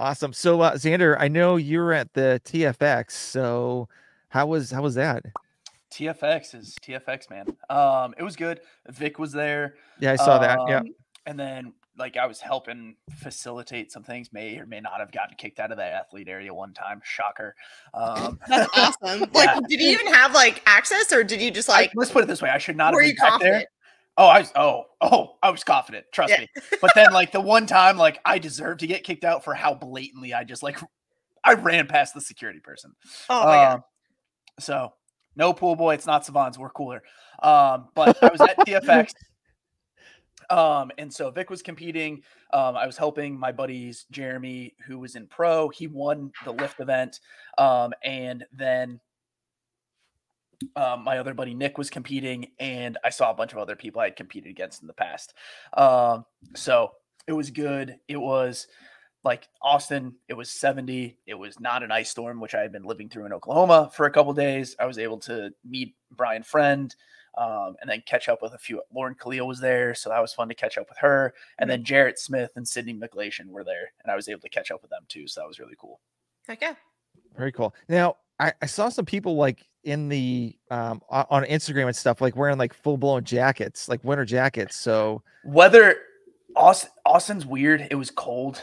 Awesome. So, Xander, I know you were at the TFX. So, how was that? TFX is TFX, man. It was good. Vic was there. Yeah, I saw that. Yeah. Um, and then like I was helping facilitate some things. May or may not have gotten kicked out of that athlete area one time. Shocker. That's awesome. Like, Yeah. did you even have like access, or did you just Let's put it this way: I should not have were been you back there. confident? I was confident. Trust Yeah. me. But then, like the one time, like I deserved to get kicked out for how blatantly I just like I ran past the security person. Oh my God. So no pool boy. It's not Savants. We're cooler. But I was at TFX. And so Vic was competing. I was helping my buddies, Jeremy, who was in pro. He won the lift event. And then my other buddy Nick was competing, and I saw a bunch of other people I had competed against in the past. So it was good. It was like Austin, it was 70. It was not an ice storm, which I had been living through in Oklahoma for a couple days. I was able to meet Brian Friend, and then catch up with a few. Lauren Khalil was there, so that was fun to catch up with her. And then Jarrett Smith and Sydney McGlation were there, and I was able to catch up with them too. So that was really cool. Heck yeah. Very cool. Now, I saw some people like in the on Instagram and stuff, like wearing like full blown jackets, like winter jackets. So weather, Austin's weird. It was cold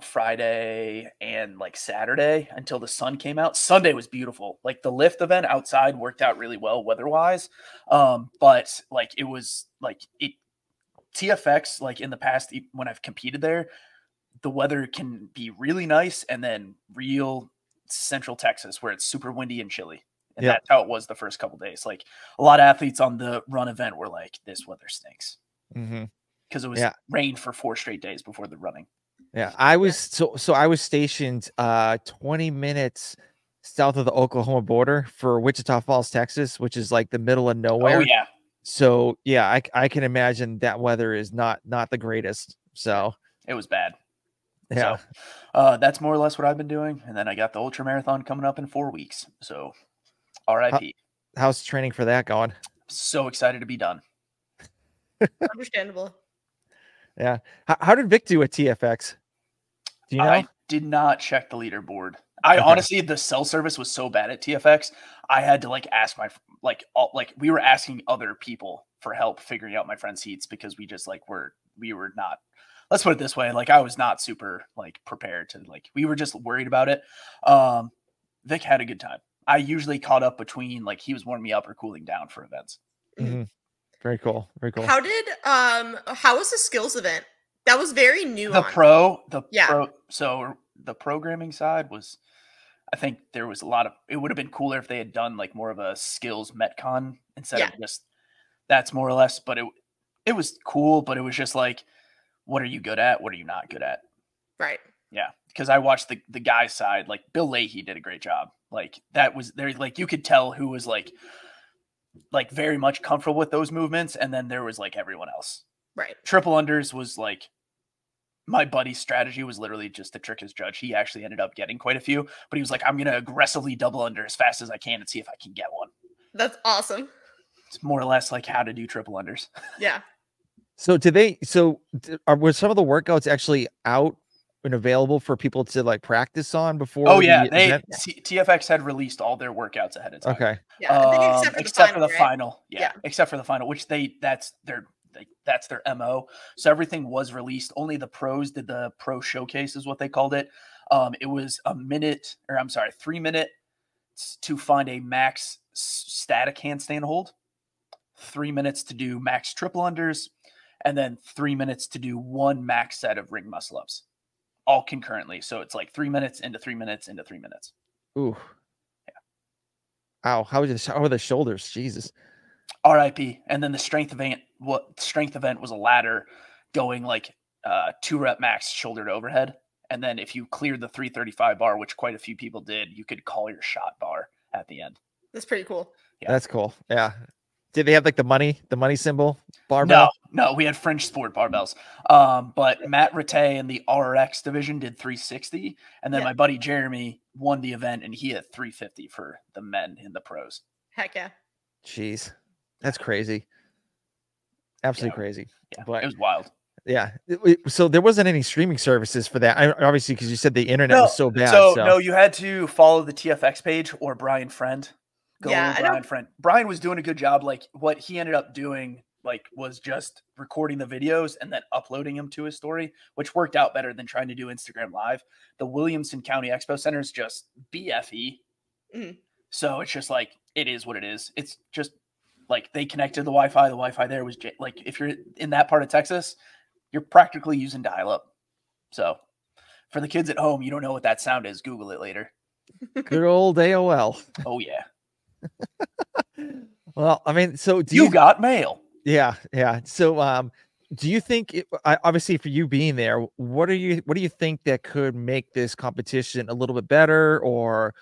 Friday and like Saturday until the sun came out. Sunday was beautiful. Like the lift event outside worked out really well weather wise. But like it was like it TFX, like in the past when I've competed there, the weather can be really nice and then real Central Texas where it's super windy and chilly. And that's how it was the first couple days. Like a lot of athletes on the run event were like, this weather stinks. Because it was rained for 4 straight days before the running. Yeah, I was so I was stationed 20 minutes south of the Oklahoma border for Wichita Falls, Texas, which is like the middle of nowhere. Oh yeah. So yeah, I can imagine that weather is not the greatest. So it was bad. Yeah. So that's more or less what I've been doing. And then I got the ultra marathon coming up in 4 weeks. So RIP. How's training for that going? So excited to be done. Understandable. Yeah. How did Vic do at TFX? Do you know? I did not check the leaderboard. Honestly, the cell service was so bad at TFX. I had to like ask we were asking other people for help figuring out my friend's heats because we just like we were not, let's put it this way. Like I was not super like prepared to we were just worried about it. Vic had a good time. I usually caught up between like he was warming me up or cooling down for events. Very cool. Very cool. How was the skills event? That was very new. Pro. So the programming side was, I think there was a lot of, it would have been cooler if they had done like more of a skills Metcon instead of just, that's more or less, but it was cool, but it was just like, what are you good at? What are you not good at? Right. Yeah. Cause I watched the guy's side, like Bill Leahy did a great job. Like that was there, like you could tell who was like very much comfortable with those movements. And then there was like everyone else. Right. Triple unders was like, my buddy's strategy was literally just to trick his judge. He actually ended up getting quite a few, but he was like, I'm going to aggressively double under as fast as I can and see if I can get one. That's awesome. It's more or less like how to do triple unders. Yeah. So were some of the workouts actually out and available for people to like practice on before? Oh yeah. TFX had released all their workouts ahead of time. Okay. Yeah. Except for the final. Yeah. Except for the final, which that's their MO. So everything was released. Only the pros did the pro showcase is what they called it. It was 3 minutes to find a max static handstand hold, 3 minutes to do max triple unders, and then 3 minutes to do one max set of ring muscle ups, all concurrently. So it's like 3 minutes into 3 minutes into 3 minutes. Ooh. Yeah. Ow. How are the shoulders? Jesus. RIP. And then the strength event was a ladder going like 2 rep max shoulder to overhead. And then if you cleared the 335 bar, which quite a few people did, you could call your shot bar at the end. That's pretty cool. Yeah. That's cool. Yeah. Did they have like the money symbol barbell? No, we had French sport barbells. But Matt Rattay in the RX division did 360. And then my buddy Jeremy won the event and he had 350 for the men in the pros. Heck yeah. Jeez. That's crazy. Absolutely crazy. Yeah, but it was wild. Yeah. So there wasn't any streaming services for that. Obviously, because you said the internet was so bad. So So no, you had to follow the TFX page or Brian Friend. Yeah, I Brian know. Friend. Brian was doing a good job. Like what he ended up doing, like was just recording the videos and then uploading them to his story, which worked out better than trying to do Instagram Live. The Williamson County Expo Center is just BFE. Mhm. So it's just like it is what it is. It's just like they connected the Wi-Fi. The Wi-Fi there was like if you're in that part of Texas, you're practically using dial-up. So for the kids at home, you don't know what that sound is. Google it later. good old AOL. Oh yeah, Well, I mean, so do you got mail. Yeah, yeah. So, do you think, obviously, for you being there, what do you think that could make this competition a little bit better, or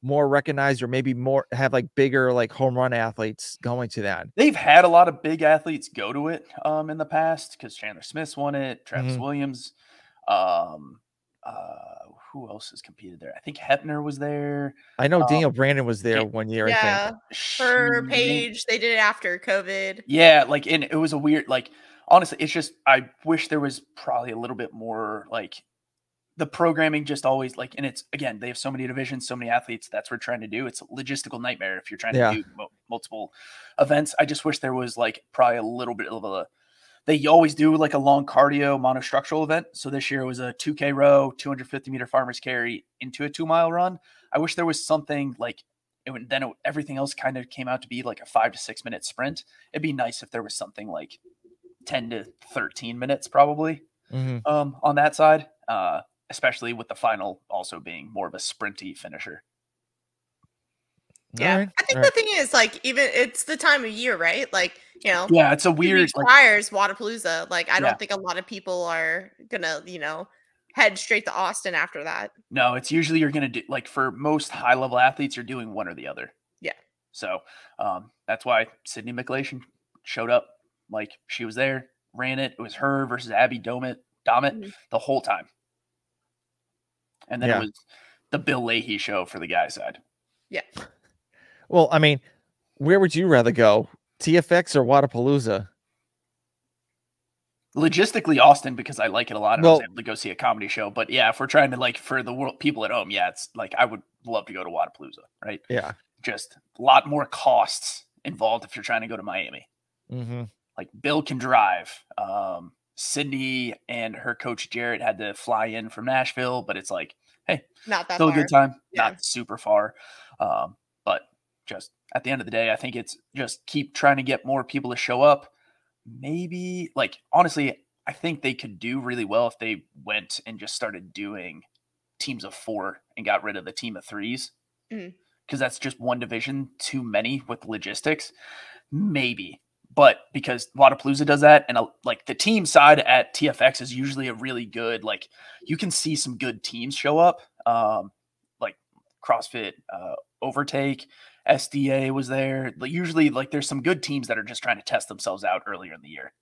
more recognized, or maybe more have like bigger like home run athletes going to that? They've had a lot of big athletes go to it in the past because Chandler Smith's won it, Travis Mhm. Williams. Um, who else has competed there? I think Hepner was there. I know Daniel Brandon was there yeah, one year. I Yeah, for She- Paige, they did it after COVID. Yeah, like, and it was a weird, like, honestly, it's just, I wish there was probably a little bit more, like, the programming just always, like, and it's, again, they have so many divisions, so many athletes, that's what we're trying to do. It's a logistical nightmare if you're trying Yeah. to do multiple events. I just wish there was, like, probably a little bit of a, they always do, like, a long cardio monostructural event. So this year it was a 2K row, 250-meter farmer's carry into a 2-mile run. I wish there was something, like, everything else kind of came out to be like a 5 to 6 minute sprint. It'd be nice if there was something like 10 to 13 minutes probably Mhm. on that side, especially with the final also being more of a sprinty finisher. Yeah, Alright, I think alright. the thing is, like, even it's the time of year, right? Like, Yeah, it's a 2 weird, weeks like, prior is Wadapalooza. Like, I Yeah. don't think a lot of people are gonna, head straight to Austin after that. no, it's usually you're going to do, like, for most high level athletes, you're doing one or the other. Yeah. So that's why Sydney McLation showed up. Like, she was there, ran it. It was her versus Abby Domit Mhm. the whole time. And then Yeah. it was the Bill Leahy show for the guy side. Yeah. Well, I mean, where would you rather go, TFX or Wadapalooza? Logistically, Austin, because I like it a lot and I Well- was able to go see a comedy show. But yeah, if we're trying to, like, for the world people at home, yeah, it's like I would love to go to Wadapalooza, right? Yeah. Just a lot more costs involved if you're trying to go to Miami. Mm-hmm. Like, Bill can drive. Sydney and her coach Jarrett had to fly in from Nashville, but it's like, hey, Not that still a far. good time, Yeah. not super far. But just at the end of the day, I think it's just keep trying to get more people to show up. Maybe, like, honestly, I think they could do really well if they went and just started doing teams of 4 and got rid of the team of 3s. Mhm. Because that's just one division too many with logistics. Maybe. But because Wadapalooza does that, and like the team side at TFX is usually a really good, like, you can see some good teams show up. Like CrossFit, Overtake, SDA was there. Like, usually, like, there's some good teams that are just trying to test themselves out earlier in the year.